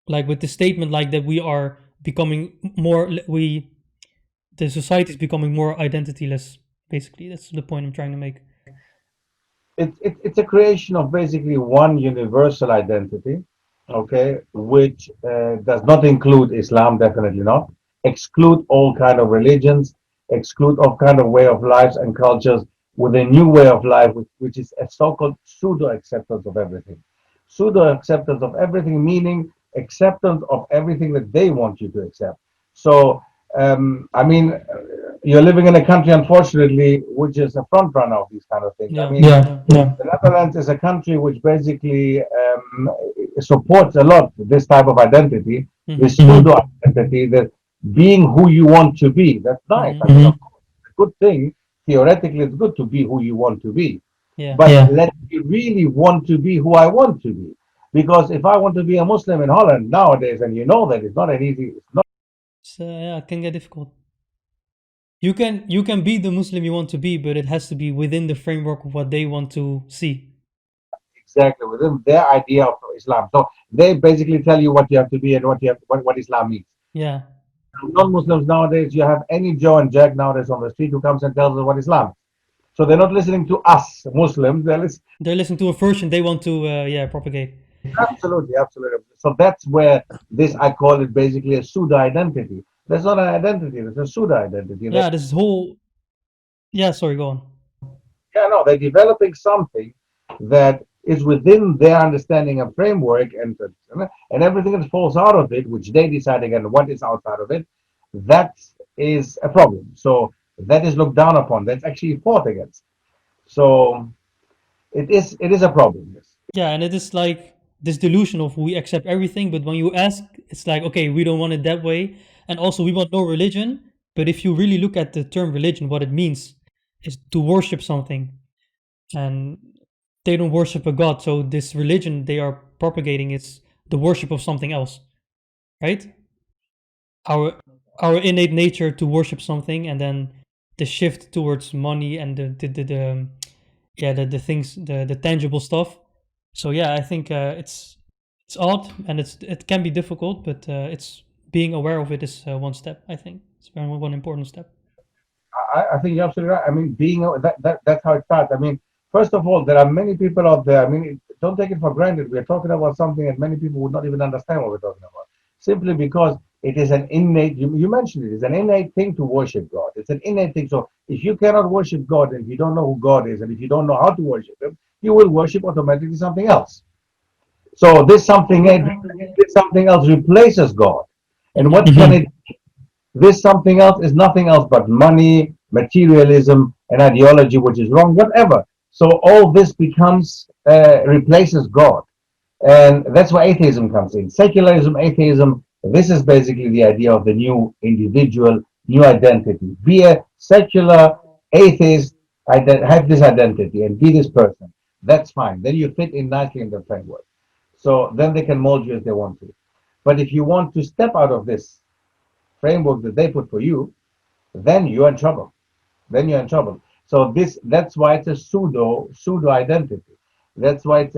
Like with the statement like that we are becoming more, the society is becoming more identityless, basically. That's the point I'm trying to make. it's a creation of basically one universal identity, okay, which does not include Islam, definitely not, exclude all kind of religions, exclude all kind of way of lives and cultures, with a new way of life, which is a so-called pseudo acceptance of everything. Pseudo acceptance of everything, meaning acceptance of everything that they want you to accept. So I mean, you're living in a country, unfortunately, which is a front runner of these kind of things. I Yeah, mean, yeah. the Netherlands is a country which basically supports a lot this type of identity, this pseudo identity, that being who you want to be. That's nice. I mean, of course, it's a good thing. Theoretically, it's good to be who you want to be. Yeah. But let me really want to be who I want to be. Because if I want to be a Muslim in Holland nowadays, and you know that it's not an easy, it's not So yeah, it can get difficult. You can be the Muslim you want to be, but it has to be within the framework of what they want to see. exactly within their idea of Islam. So they basically tell you what you have to be and what Islam means. Yeah. Non-Muslims nowadays, you have any Joe and Jack nowadays on the street who comes and tells us what Islam is. So they're not listening to us Muslims. They're listening to a version they want to propagate. Absolutely, absolutely. So that's where this, I call it basically a pseudo identity. That's not an identity. It's a pseudo identity. Yeah, this whole. Yeah, sorry, go on. Yeah, no, they're developing something that is within their understanding and framework, and everything that falls out of it, which they decide again what is outside of it, that is a problem. So that is looked down upon. That's actually fought against. So it is a problem. Yes. Yeah, and it is like this delusion of we accept everything, but when you ask, it's like, okay, we don't want it that way, and also we want no religion. But if you really look at the term religion, what it means is to worship something, and they don't worship a god. So this religion they are propagating is the worship of something else, right? Our our innate nature to worship something, and then the shift towards money and the things, the tangible stuff. So yeah, I think it's odd and it can be difficult, but it's being aware of it is one step. I think it's one important step. I think you're absolutely right. I mean, that's how it starts. I mean, first of all, there are many people out there. I mean, don't take it for granted. We're talking about something that many people would not even understand what we're talking about, simply because it is an innate. You mentioned it is an innate thing to worship God. It's an innate thing. So if you cannot worship God, and if you don't know who God is, and if you don't know how to worship Him, you will worship automatically something else. So this something else replaces God, and what can it? This something else is nothing else but money, materialism, and ideology, which is wrong, whatever. So all this becomes, replaces God. And that's where atheism comes in. Secularism, atheism, this is basically the idea of the new individual, new identity. Be a secular atheist, have this identity and be this person. That's fine. Then you fit in nicely in the framework. So then they can mold you as they want to. But if you want to step out of this framework that they put for you, then you're in trouble. So that's why it's a pseudo identity. That's why it's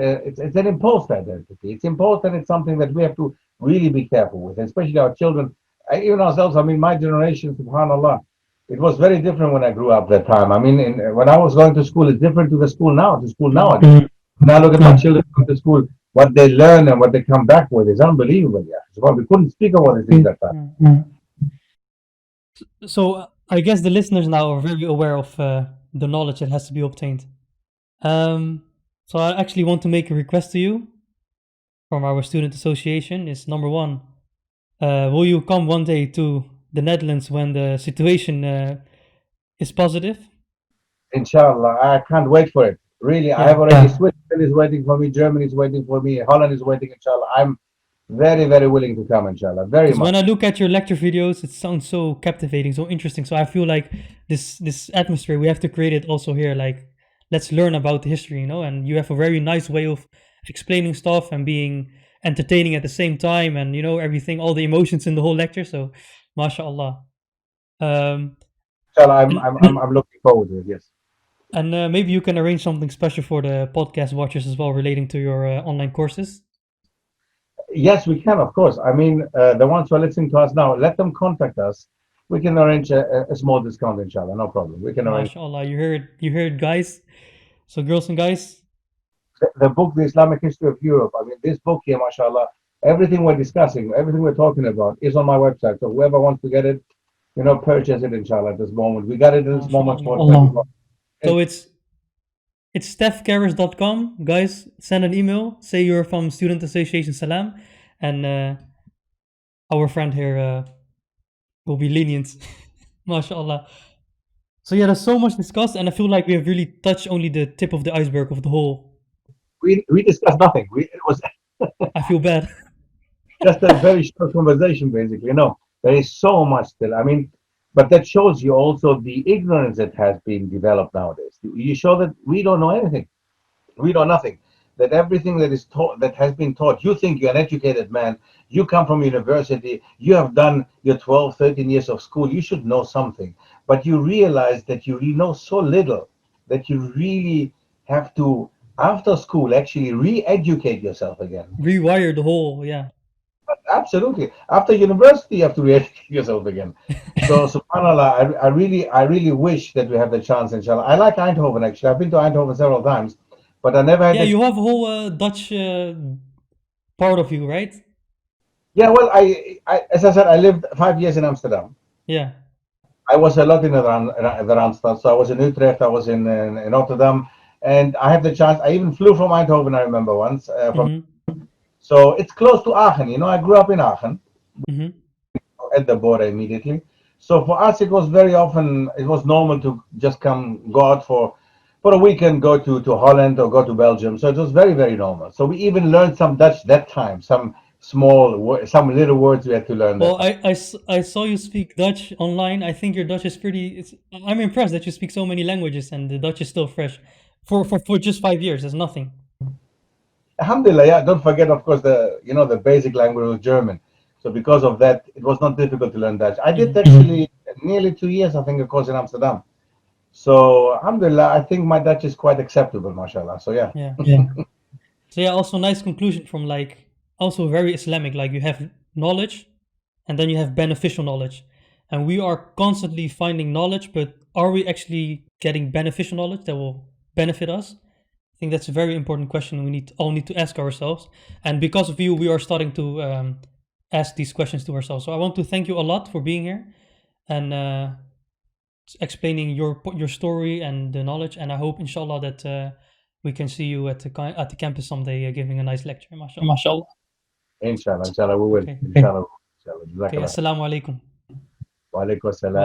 an imposed identity. It's imposed, and it's something that we have to really be careful with, especially our children, even ourselves. I mean, my generation, subhanallah, it was very different when I grew up that time. I mean, when I was going to school, it's different to the school now. To school nowadays. When I look at my children going to school, what they learn and what they come back with is unbelievable. Yeah, so we couldn't speak about these things that time. So I guess the listeners now are very aware of the knowledge that has to be obtained. So I actually want to make a request to you from our student association. Is number one, will you come one day to the Netherlands when the situation is positive? Inshallah, I can't wait for it. Really, I have already. Switzerland is waiting for me. Germany is waiting for me. Holland is waiting. Inshallah, I'm very, very willing to come. Inshallah, very much. When I look at your lecture videos, it sounds so captivating, so interesting. So I feel like this atmosphere we have to create it also here. Like, let's learn about the history, and you have a very nice way of explaining stuff and being entertaining at the same time, and everything, all the emotions in the whole lecture. So, mashallah. Inshallah, I'm looking forward to it. Yes. And maybe you can arrange something special for the podcast watchers as well, relating to your online courses. Yes, we can, of course. I mean, the ones who are listening to us now, let them contact us. We can arrange a small discount, inshallah. No problem. We can arrange. MashaAllah, you heard, guys. So, girls and guys, the book, The Islamic History of Europe. I mean, this book here, mashallah, everything we're discussing, everything we're talking about is on my website. So whoever wants to get it, purchase it, inshallah, at this moment. We got it at this moment for. So it's stefkeris.com. Guys, send an email. Say you're from Student Association Salaam, and our friend here will be lenient. MashaAllah. So yeah, there's so much discussed, and I feel like we have really touched only the tip of the iceberg of the whole. We discussed nothing. It was. I feel bad. Just a very short conversation, basically. No, there is so much still. I mean, but that shows you also the ignorance that has been developed nowadays. You show that we don't know anything. We know nothing. That everything that is taught, that has been taught, you think you're an educated man, you come from university, you have done your 12, 13 years of school, you should know something. But you realize that you really know so little that you really have to, after school, actually re-educate yourself again. Rewire the whole, yeah. Absolutely. After university, you have to re-educate yourself again. So, subhanAllah, I really wish that we have the chance, inshallah. I like Eindhoven, actually. I've been to Eindhoven several times, but I never had. Yeah, you have a whole Dutch part of you, right? Yeah, well, I as I said, I lived 5 years in Amsterdam. Yeah. I was a lot in the Randstad. So I was in Utrecht, I was in Rotterdam, and I had the chance. I even flew from Eindhoven, I remember once. So it's close to Aachen. I grew up in Aachen, at the border immediately. So for us, it was very often, it was normal to just go out for a weekend, go to Holland or go to Belgium. So it was very, very normal. So we even learned some Dutch that time, some little words we had to learn. Well, I saw you speak Dutch online. I think your Dutch is I'm impressed that you speak so many languages and the Dutch is still fresh. For just 5 years, there's nothing. Alhamdulillah, yeah. Don't forget, of course, the basic language was German. So because of that, it was not difficult to learn Dutch. I did actually nearly 2 years, I think, of course, in Amsterdam. So alhamdulillah, I think my Dutch is quite acceptable, mashallah. So yeah. So yeah, also nice conclusion from also very Islamic. Like you have knowledge, and then you have beneficial knowledge, and we are constantly finding knowledge, but are we actually getting beneficial knowledge that will benefit us? I think that's a very important question we all need to ask ourselves. And because of you, we are starting to ask these questions to ourselves. So I want to thank you a lot for being here and explaining your story and the knowledge. And I hope, inshallah, that we can see you at the campus someday giving a nice lecture. MashaAllah. Inshallah, we will. Okay. Inshallah. Okay, assalamu alaikum. Wa alaikum assalam.